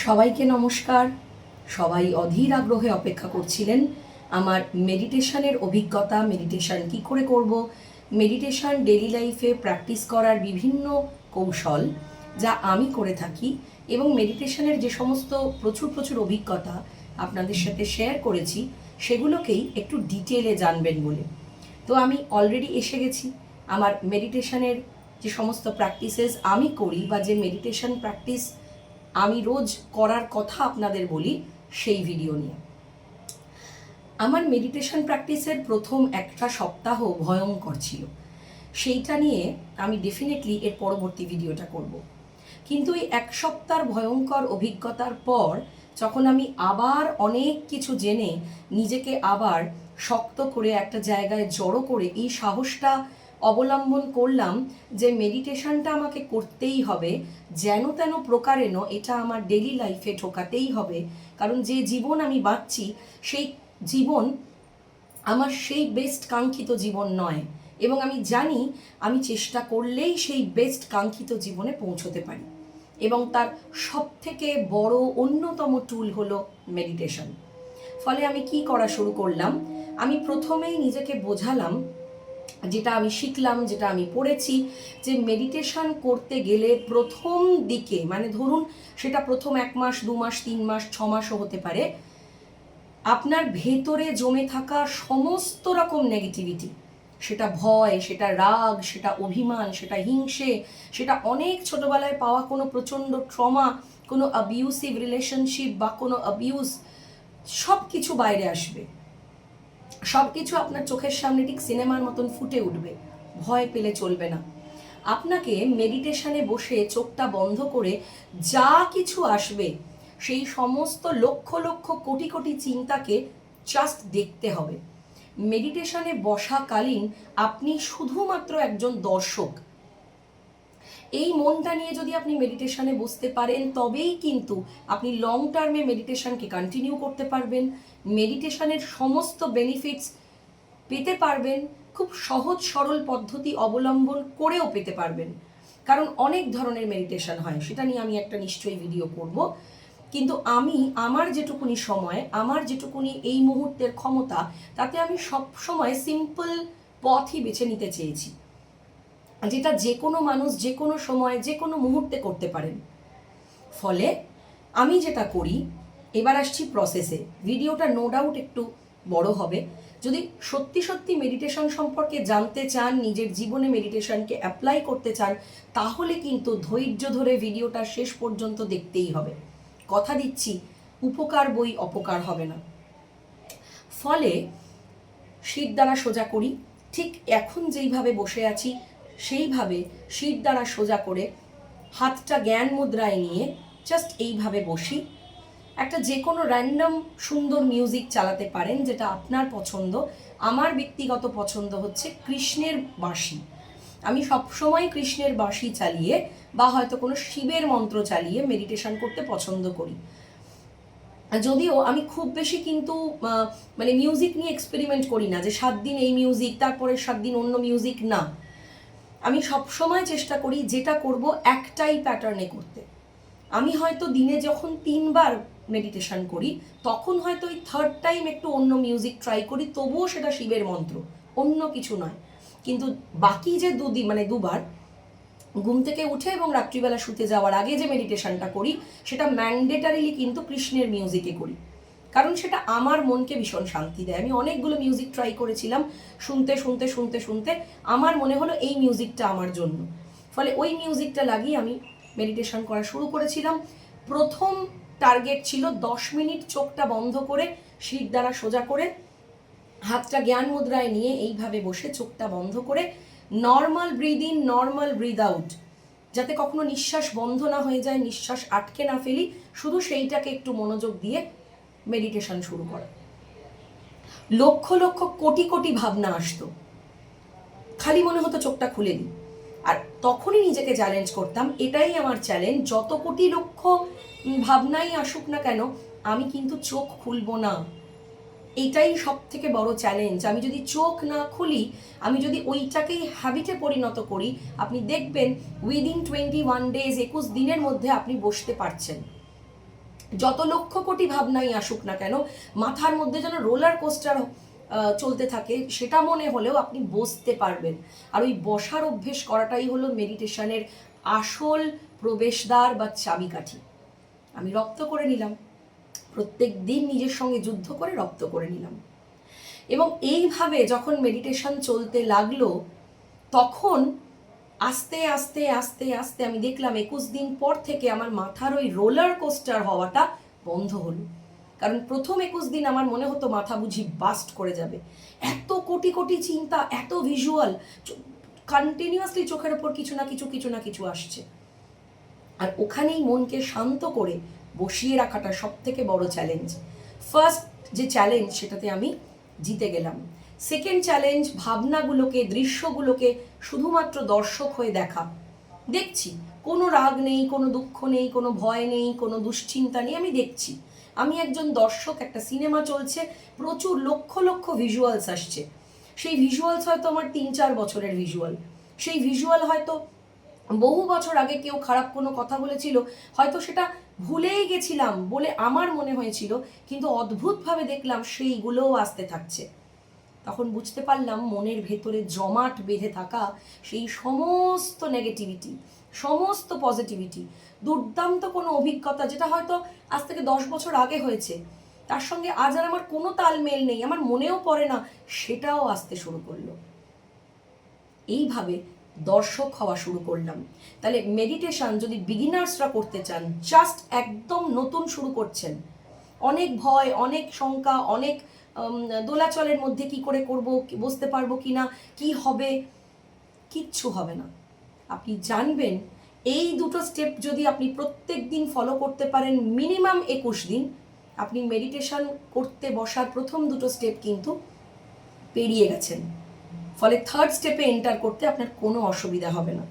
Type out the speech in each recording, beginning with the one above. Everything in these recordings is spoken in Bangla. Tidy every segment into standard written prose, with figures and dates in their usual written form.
সবাইকে নমস্কার। সবাই অধীর আগ্রহে অপেক্ষা করছিলেন আমার মেডিটেশনের অভিজ্ঞতা, মেডিটেশন কি করে করব, মেডিটেশন ডেইলি লাইফে প্র্যাকটিস করার বিভিন্ন কৌশল যা আমি করে থাকি এবং মেডিটেশনের যে সমস্ত প্রচুর অভিজ্ঞতা আপনাদের সাথে শেয়ার করেছি সেগুলোকেই একটু ডিটেলে জানবেন বলে। তো আমি অলরেডি এসে গেছি আমার মেডিটেশনের যে সমস্ত প্র্যাকটিসেস আমি করি বা যে মেডিটেশন প্র্যাকটিস আমি রোজ করার কথা আপনাদের বলি সেই ভিডিও নিয়ে। আমার মেডিটেশন প্র্যাকটিসের প্রথম একটা সপ্তাহ ভয়ঙ্কর ছিল, সেইটা নিয়ে আমি ডেফিনেটলি এর পরবর্তী ভিডিওটা করব। কিন্তু এই এক সপ্তাহের ভয়ঙ্কর অভিজ্ঞতার পর যখন আমি আবার অনেক কিছু জেনে নিজেকে আবার শক্ত করে একটা জায়গায় জড়ো করে এই সাহসটা অবলম্বন করলাম যে মেডিটেশনটা আমাকে করতেই হবে, যেন তেন প্রকারেণ এটা আমার ডেইলি লাইফে ঢোকাতেই হবে, কারণ যে জীবন আমি বাঁচছি সেই জীবন আমার সেই বেস্ট কাঙ্ক্ষিত জীবন নয়, এবং আমি জানি আমি চেষ্টা করলেই সেই বেস্ট কাঙ্ক্ষিত জীবনে পৌঁছতে পারি, এবং তার সবথেকে বড় অন্যতম টুল হলো মেডিটেশন। ফলে আমি কি করা শুরু করলাম, আমি প্রথমেই নিজেকে বোঝালাম, যেটা আমি শিখলাম, যেটা আমি পড়েছি, যে মেডিটেশন করতে গেলে প্রথম দিকে, মানে ধরুন সেটা প্রথম 1 মাস 2 মাস 3 মাস 6 মাসও হতে পারে, আপনার ভেতরে জমে থাকা সমস্ত রকম নেগেটিভিটি, সেটা ভয়, সেটা রাগ, সেটা অভিমান, সেটা হিংসে, সেটা অনেক ছোটবেলায় পাওয়া কোনো প্রচণ্ড ট্রমা, কোনো অ্যাবিউসিভ রিলেশনশিপ বা কোনো অ্যাবিউজ, সব কিছু বাইরে আসবে, সব কিছু আপনার চোখের সামনে ঠিক সিনেমার মতন ফুটে উঠবে। ভয় পেলে চলবে না। আপনাকে মেডিটেশনে বসে চোখটা বন্ধ করে যা কিছু আসবে সেই সমস্ত লক্ষ লক্ষ কোটি কোটি চিন্তাকে জাস্ট দেখতে হবে। মেডিটেশনে বসাকালীন আপনি শুধুমাত্র একজন দর্শক। এই মনটা নিয়ে যদি আপনি মেডিটেশনে বসতে পারেন তবেই কিন্তু আপনি লং টার্মে মেডিটেশনকে কন্টিনিউ করতে পারবেন, মেডিটেশনের সমস্ত বেনিফিটস পেতে পারবেন, খুব সহজ সরল পদ্ধতি অবলম্বন করেও পেতে পারবেন। কারণ অনেক ধরনের মেডিটেশন হয়, সেটা নিয়ে আমি একটা নিশ্চয়ই ভিডিও করব, কিন্তু আমি আমার যেটুকুনি সময়, আমার যেটুকুনি এই মুহূর্তের ক্ষমতা, তাতে আমি সব সময় সিম্পল পথই বেছে নিতে চেয়েছি, যেটা যে কোনো মানুষ যে কোনো সময় যে কোনো মুহূর্তে করতে পারেন। ফলে আমি যেটা করি, এবার আসছি প্রসেসে। ভিডিওটা নো ডাউট একটু বড় হবে। যদি সত্যি মেডিটেশন সম্পর্কে জানতে চান, নিজের জীবনে মেডিটেশনকে অ্যাপ্লাই করতে চান, তাহলে কিন্তু ধৈর্য ধরে ভিডিওটা শেষ পর্যন্ত দেখতেই হবে। কথা দিচ্ছি, উপকার বই অপকার হবে না। ফলে শির দ্বারা সোজা করি, ঠিক এখন যেইভাবে বসে আছি সেইভাবে শির দ্বারা সোজা করে হাতটা জ্ঞান মুদ্রায় নিয়ে জাস্ট এইভাবে বসি। একটা যে কোনো র্যান্ডম সুন্দর মিউজিক চালাতে পারেন, যেটা আপনার পছন্দ। আমার ব্যক্তিগত পছন্দ হচ্ছে কৃষ্ণের বাঁশি। আমি সবসময় কৃষ্ণের বাঁশি চালিয়ে বা হয়তো কোনো শিবের মন্ত্র চালিয়ে মেডিটেশন করতে পছন্দ করি। যদিও আমি খুব বেশি কিন্তু মানে মিউজিক নিয়ে এক্সপেরিমেন্ট করি না, যে 7 দিন এই মিউজিক, তারপরে 7 দিন অন্য মিউজিক, না। আমি সবসময় চেষ্টা করি যেটা করব একটাই প্যাটার্নে করতে। আমি হয়তো দিনে যখন 3 বার মেডিটেশন করি, তখন হয়তো ওই 3rd টাইম একটু অন্য মিউজিক ট্রাই করি, তবুও সেটা শিবের মন্ত্র, অন্য কিছু নয়। কিন্তু বাকি যে 2 দিন, মানে 2 বার ঘুম থেকে উঠে এবং রাত্রিবেলা শুতে যাওয়ার আগে যে মেডিটেশনটা করি, সেটা ম্যান্ডেটারিলি কিন্তু কৃষ্ণের মিউজিকে করি, কারণ সেটা আমার মনকে ভীষণ শান্তি দেয়। আমি অনেকগুলো মিউজিক ট্রাই করেছিলাম, শুনতে আমার মনে হলো এই মিউজিকটা আমার জন্য। ফলে ওই মিউজিকটা লাগিয়ে আমি মেডিটেশন করা শুরু করেছিলাম। প্রথম টার্গেট ছিল 10 মিনিট চোখটা বন্ধ করে শির দ্বারা সোজা করে হাতটা জ্ঞান মুদ্রায় নিয়ে এইভাবে বসে চোখটা বন্ধ করে normal breathe in, normal breathe out, যাতে কখনো নিঃশ্বাস বন্ধ না হয়ে যায়, নিঃশ্বাস আটকে না ফেলি, শুধু সেইটাকে একটু মনোযোগ দিয়ে মেডিটেশন শুরু করা। লক্ষ লক্ষ কোটি কোটি ভাবনা আসতো, খালি মনে হতো চোখটা খুলে দিই। আর তখনই নিজেকে চ্যালেঞ্জ করতাম, এটাই আমার চ্যালেঞ্জ, যত কোটি লক্ষ ভাবনাই আসুক না কেন আমি কিন্তু চোখ খুলবো না। এটাই সব থেকে বড় চ্যালেঞ্জ। আমি যদি চোখ না খুলি, আমি যদি ওইটাকেই হ্যাবিটে পরিণত করি, আপনি দেখবেন উইদিন 21 ডেজ, 21 দিনের মধ্যে আপনি বসতে পারছেন। যত লক্ষ কোটি ভাবনাই আসুক না কেন, মাথার মধ্যে যেন রোলার কোস্টার চলতে থাকে, সেটা মনে হলেও আপনি বসতে পারবেন। আর ওই বসার অভ্যেস করাটাই হলো মেডিটেশনের আসল প্রবেশদ্বার বা চাবিকাঠি। আমি রপ্ত করে নিলাম, প্রত্যেক দিন নিজের সঙ্গে যুদ্ধ করে রপ্ত করে নিলাম। এবং এইভাবে যখন মেডিটেশন চলতে লাগলো, তখন আস্তে আস্তে আস্তে আস্তে আমি দেখলাম 21 দিন পর থেকে আমার মাথার ওই রোলার কোস্টার হওয়াটা বন্ধ হলো। কারণ প্রথম 21 দিন আমার মনে হতো মাথা বুঝি বাস্ট করে যাবে, এত কোটি কোটি চিন্তা, এত ভিজুয়াল, কন্টিনিউয়াসলি চোখের ওপর কিছু না কিছু কিছু না কিছু আসছে। আর ওখানেই মনকে শান্ত করে বসিয়ে রাখাটা সব থেকে বড় চ্যালেঞ্জ। ফার্স্ট যে চ্যালেঞ্জ, সেটাতে আমি জিতে গেলাম। সেকেন্ড চ্যালেঞ্জ, ভাবনাগুলোকে, দৃশ্যগুলোকে শুধুমাত্র দর্শক হয়ে দেখা। দেখছি, কোনো রাগ নেই, কোনো দুঃখ নেই, কোনো ভয় নেই, কোনো দুশ্চিন্তা নেই, আমি দেখছি। আমি একজন দর্শক, একটা সিনেমা চলছে, প্রচুর লক্ষ লক্ষ ভিজুয়ালস আসছে। সেই ভিজুয়ালস হয়তো আমার 3-4 বছরের ভিজুয়াল, সেই ভিজুয়াল হয়তো বহু বছর আগে কেউ খারাপ কোনো কথা বলেছিল, হয়তো সেটা ভুলেই গেছিলাম বলে আমার মনে হয়েছিল, কিন্তু অদ্ভুতভাবে দেখলাম সেইগুলোও আসতে থাকছে। তখন বুঝতে পারলাম মনের ভেতরে জমাট বেঁধে থাকা সেই সমস্ত নেগেটিভিটি, সমস্ত পজিটিভিটি, দুর্দান্ত কোনো অভিজ্ঞতা যেটা হয়তো আজ থেকে 10 বছর আগে হয়েছে, তার সঙ্গে আজ আর আমার কোনো তালমেল নেই, আমার মনেও পড়ে না, সেটাও আসতে শুরু করলো। এইভাবে দর্শক হওয়া শুরু করলাম। তাহলে মেডিটেশন যদি বিগিনার্সরা করতে চান, জাস্ট একদম নতুন শুরু করছেন, অনেক ভয়, অনেক শঙ্কা, অনেক দোলাচলের মধ্যে কি করে করব, বসতে পারবো কি না, কি হবে, কিচ্ছু হবে না। আপনি জানবেন এই দুটো স্টেপ যদি আপনি প্রত্যেক দিন ফলো করতে পারেন মিনিমাম 21 দিন, আপনি মেডিটেশন করতে বসার প্রথম দুটো স্টেপ কিন্তু পেরিয়ে গেছেন। ফলে থার্ড স্টেপে এন্টার করতে আপনার কোনো অসুবিধা হবে না।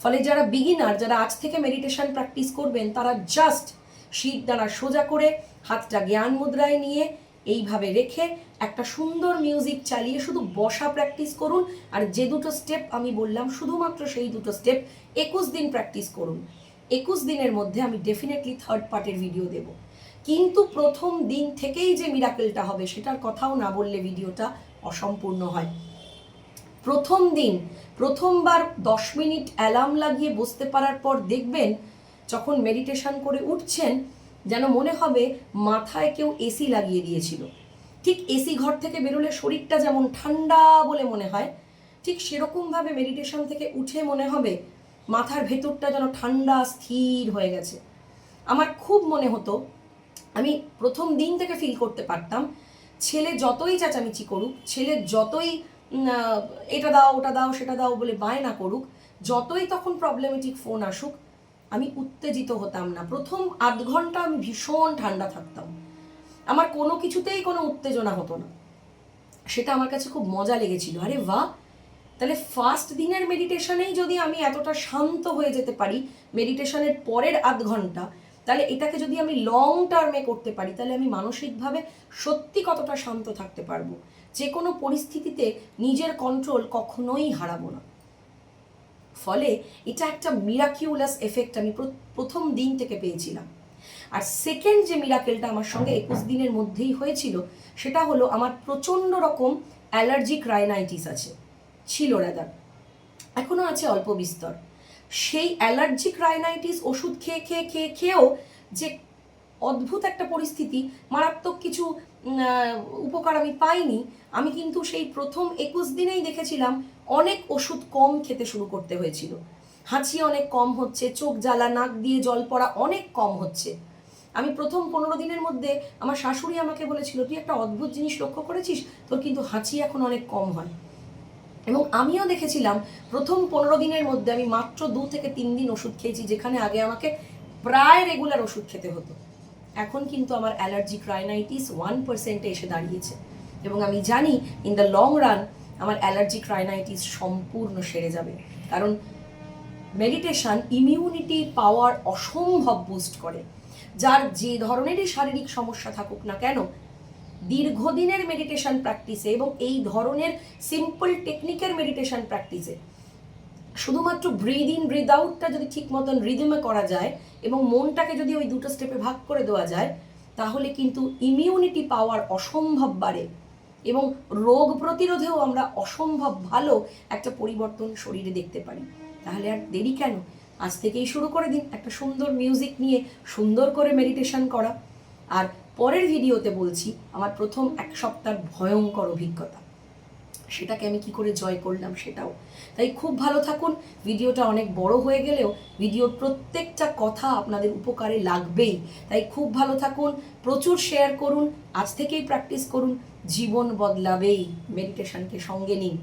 ফলে যারা বিগিনার, যারা আজ থেকে মেডিটেশন প্র্যাকটিস করবেন, তারা জাস্ট শির দ্বারা সোজা করে হাতটা জ্ঞান মুদ্রায় নিয়ে এইভাবে রেখে একটা সুন্দর মিউজিক চালিয়ে শুধু বসা প্র্যাকটিস করুন। আর যে দুটো স্টেপ আমি বললাম, শুধুমাত্র সেই দুটো স্টেপ 21 দিন প্র্যাকটিস করুন। 21 দিনের মধ্যে আমি ডেফিনেটলি থার্ড পার্টের ভিডিও দেব। কিন্তু প্রথম দিন থেকেই যে মিরাকেলটা হবে সেটার কথাও না বললে ভিডিওটা অসম্পূর্ণ হয়। প্রথম দিন, প্রথমবার 10 মিনিট অ্যালার্ম লাগিয়ে বসতে পারার পর দেখবেন যখন মেডিটেশন করে উঠছেন, যেন মনে হবে মাথায় কেউ এসি লাগিয়ে দিয়েছিল। ঠিক এসি ঘর থেকে বেরোলে শরীরটা যেমন ঠান্ডা বলে মনে হয়, ঠিক সেরকমভাবে মেডিটেশন থেকে উঠে মনে হবে মাথার ভেতরটা যেন ঠান্ডা স্থির হয়ে গেছে। আমার খুব মনে হতো, আমি প্রথম দিন থেকে ফিল করতে পারতাম, ছেলে যতই চেঁচামেচি করুক, ছেলে যতই এটা দাও ওটা দাও সেটা দাও বলে বায়না করুক, যতই তখন প্রবলেমেটিক ফোন আসুক, আমি উত্তেজিত হতাম না। প্রথম আধ ঘন্টা আমি ভীষণ ঠান্ডা থাকতাম, আমার কোনো কিছুতেই কোনো উত্তেজনা হতো না। সেটা আমার কাছে খুব মজা লেগেছিল। আরে বাহ, তাহলে ফার্স্ট দিনের মেডিটেশনেই যদি আমি এতটা শান্ত হয়ে যেতে পারি মেডিটেশনের পরের আধ ঘন্টা, তাহলে এটাকে যদি আমি লং টার্মে করতে পারি, তাহলে আমি মানসিকভাবে সত্যি কতটা শান্ত থাকতে পারবো, যে কোনো পরিস্থিতিতে নিজের কন্ট্রোল কখনোই হারাবো না। ফলে এটা একটা মিরাকিউলাস এফেক্ট আমি প্রথম দিন থেকে পেয়েছিলাম। আর সেকেন্ড যে মিরাকেলটা আমার সঙ্গে 21 দিনের মধ্যেই হয়েছিল, সেটা হলো আমার প্রচণ্ড রকম অ্যালার্জিক রাইনাইটিস ছিল রাদার, এখনও আছে অল্প বিস্তর। সেই অ্যালার্জিক রাইনাইটিস ওষুধ খেয়ে খেয়ে খেয়ে খেয়েও যে অদ্ভুত একটা পরিস্থিতি, মারাত্মক কিছু উপকার আমি পাইনি। আমি কিন্তু সেই প্রথম 21 দিনেই দেখেছিলাম অনেক ওষুধ কম খেতে শুরু করতে হয়েছিল, হাঁচি অনেক কম হচ্ছে, চোখ জ্বালা, নাক দিয়ে জল পড়া অনেক কম হচ্ছে। আমি প্রথম 15 দিনের মধ্যে আমার শাশুড়ি আমাকে বলেছিল, তুই একটা অদ্ভুত জিনিস লক্ষ্য করেছিস, তোর কিন্তু হাঁচি এখন অনেক কম হয়। এবং আমিও দেখেছিলাম প্রথম 15 দিনের মধ্যে আমি মাত্র 2 থেকে 3 দিন ওষুধ খেয়েছি, যেখানে আগে আমাকে প্রায় রেগুলার ওষুধ খেতে হতো। এখন কিন্তু আমার অ্যালার্জিক রাইনাইটিস 1%-এ এসে দাঁড়িয়েছে, এবং আমি জানি ইন দ্য লং রান আমার অ্যালার্জিক রাইনাইটিস সম্পূর্ণ সেরে যাবে। কারণ মেডিটেশন ইমিউনিটি পাওয়ার অসম্ভব বুস্ট করে। যার যে ধরনেরই শারীরিক সমস্যা থাকুক না কেন, দীর্ঘদিনের মেডিটেশন প্র্যাকটিসে এবং এই ধরনের সিম্পল টেকনিকের মেডিটেশন প্র্যাকটিসে শুধুমাত্র ব্রিদ ইন ব্রিদ আউটটা যদি ঠিক মতন রিদমে করা যায় এবং মনটাকে যদি ওই দুটো স্টেপে ভাগ করে দেওয়া যায়, তাহলে কিন্তু ইমিউনিটি পাওয়ার অসম্ভব বাড়ে এবং রোগ প্রতিরোধেও আমরা অসম্ভব ভালো একটা পরিবর্তন শরীরে দেখতে পারি। তাহলে আর দেরি কেন, আজ থেকেই শুরু করে দিন একটা সুন্দর মিউজিক নিয়ে সুন্দর করে মেডিটেশন করা। আর পরের ভিডিওতে বলছি আমার প্রথম 1 সপ্তাহের ভয়ঙ্কর অভিজ্ঞতা, সেটাকে আমি কি করে জয় করলাম সেটাও। তাই খুব ভালো থাকুন। ভিডিওটা অনেক বড় হয়ে গেলেও ভিডিওর প্রত্যেকটা কথা আপনাদের উপকারে লাগবেই। তাই খুব ভালো থাকুন, প্রচুর শেয়ার করুন, আজ থেকেই প্র্যাকটিস করুন, জীবন বদলাবেই। মেডিটেশনকে সঙ্গে নিন।